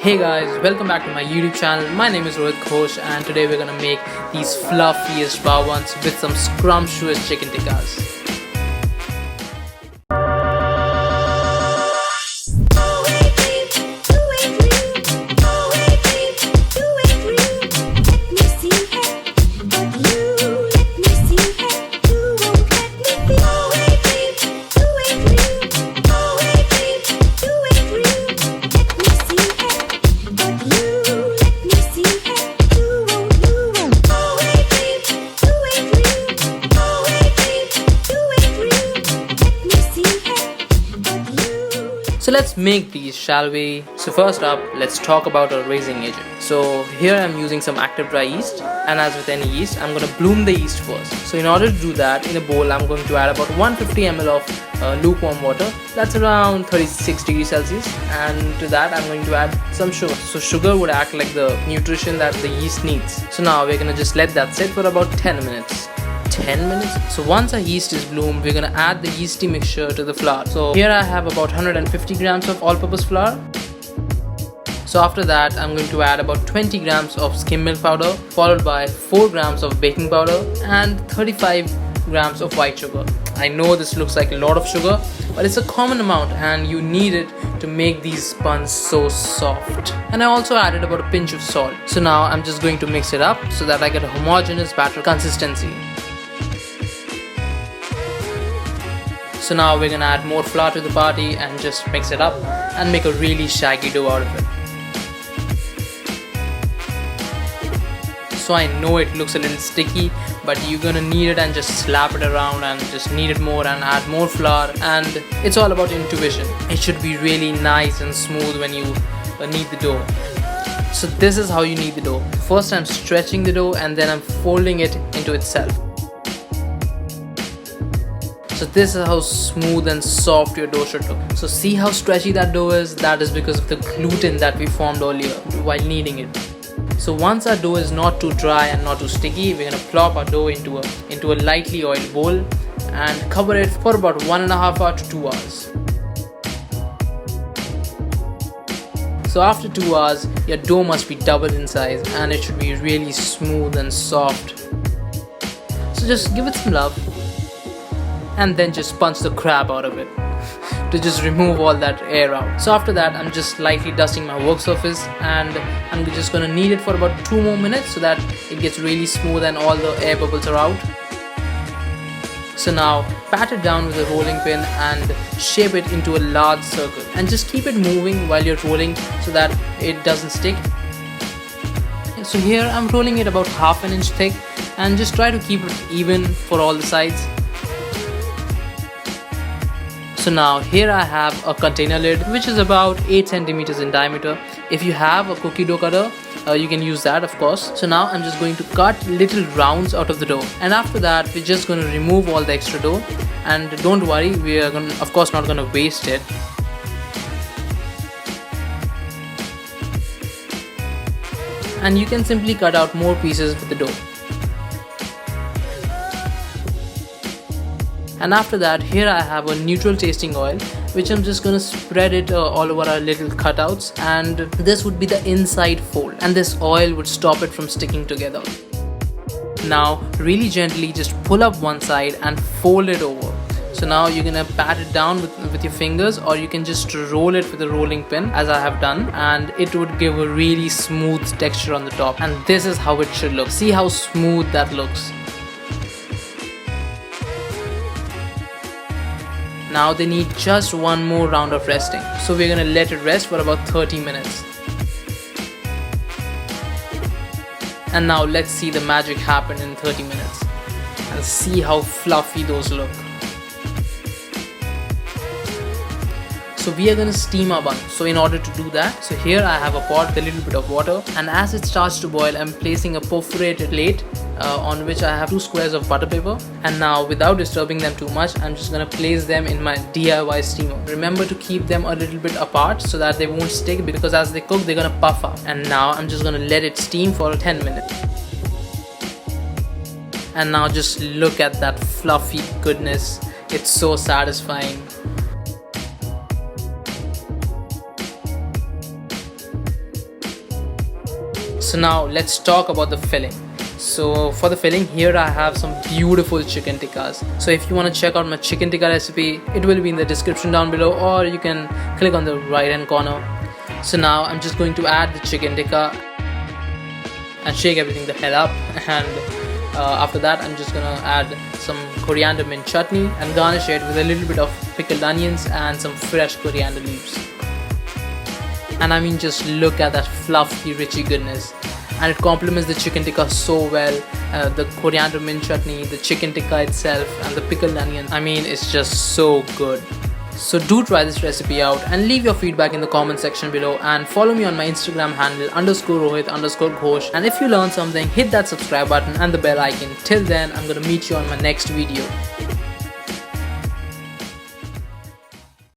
Hey guys, welcome back to my YouTube channel. My name is Rohit Ghosh and today we're gonna make these fluffiest bao buns with some scrumptious chicken tikkas. So let's make these, shall we? So first up, let's talk about our raising agent. So here I'm using some Active Dry Yeast, and as with any yeast, I'm going to bloom the yeast first. So in order to do that, in a bowl I'm going to add about 150 ml of lukewarm water. That's around 36 degrees Celsius, and to that I'm going to add some sugar. So sugar would act like the nutrition that the yeast needs. So now we're going to just let that sit for about 10 minutes. 10 minutes. So once our yeast is bloomed, we're gonna add the yeasty mixture to the flour. So here I have about 150 grams of all-purpose flour. So after that, I'm going to add about 20 grams of skim milk powder, followed by 4 grams of baking powder and 35 grams of white sugar. I know this looks like a lot of sugar, but it's a common amount and you need it to make these buns so soft. And I also added about a pinch of salt. So now I'm just going to mix it up so that I get a homogeneous batter consistency. So now we're gonna add more flour to the party and just mix it up and make a really shaggy dough out of it. So I know it looks a little sticky, but you're gonna knead it and just slap it around and just knead it more and add more flour, and it's all about intuition. It should be really nice and smooth when you knead the dough. So this is how you knead the dough. First I'm stretching the dough and then I'm folding it into itself. So this is how smooth and soft your dough should look. So see how stretchy that dough is? That is because of the gluten that we formed earlier while kneading it. So once our dough is not too dry and not too sticky, we're gonna plop our dough into a lightly oiled bowl and cover it for about 1.5 hours to 2 hours. So after 2 hours, your dough must be doubled in size and it should be really smooth and soft. So just give it some love. And then just punch the crap out of it to just remove all that air out. So after that, I'm just lightly dusting my work surface and I'm just gonna knead it for about 2 more minutes so that it gets really smooth and all the air bubbles are out. So now pat it down with a rolling pin and shape it into a large circle and just keep it moving while you're rolling so that it doesn't stick. So here I'm rolling it about 1/2 inch thick and just try to keep it even for all the sides. So now here I have a container lid which is about 8 centimeters in diameter. If you have a cookie dough cutter, you can use that, of course. So now I'm just going to cut little rounds out of the dough, and after that we're just going to remove all the extra dough. And don't worry, we are of course not going to waste it. And you can simply cut out more pieces with the dough. And after that, here I have a neutral tasting oil which I'm just gonna spread it all over our little cutouts, and this would be the inside fold, and this oil would stop it from sticking together. Now really gently just pull up one side and fold it over. So now you're gonna pat it down with your fingers, or you can just roll it with a rolling pin as I have done, and it would give a really smooth texture on the top. And this is how it should look. See how smooth that looks. Now they need just one more round of resting. So we're gonna let it rest for about 30 minutes. And now let's see the magic happen in 30 minutes. And see how fluffy those look. So we are gonna steam our bun. So in order to do that, so here I have a pot with a little bit of water, and as it starts to boil, I'm placing a perforated plate on which I have 2 squares of butter paper. And now without disturbing them too much, I'm just gonna place them in my DIY steamer. Remember to keep them a little bit apart so that they won't stick, because as they cook they're gonna puff up. And now I'm just gonna let it steam for 10 minutes. And now just look at that fluffy goodness. It's so satisfying. So now let's talk about the filling. So for the filling, here I have some beautiful chicken tikkas. So if you want to check out my chicken tikka recipe, it will be in the description down below, or you can click on the right hand corner. So now I'm just going to add the chicken tikka and shake everything the hell up, and after that I'm just gonna add some coriander mint chutney and garnish it with a little bit of pickled onions and some fresh coriander leaves. And I mean, just look at that fluffy richy goodness, and it complements the chicken tikka so well. The coriander mint chutney, the chicken tikka itself, and the pickled onion, I mean, it's just so good. So do try this recipe out and leave your feedback in the comment section below, and follow me on my Instagram handle _Rohit_Ghosh. And if you learned something, hit that subscribe button and the bell icon. Till then, I'm gonna meet you on my next video.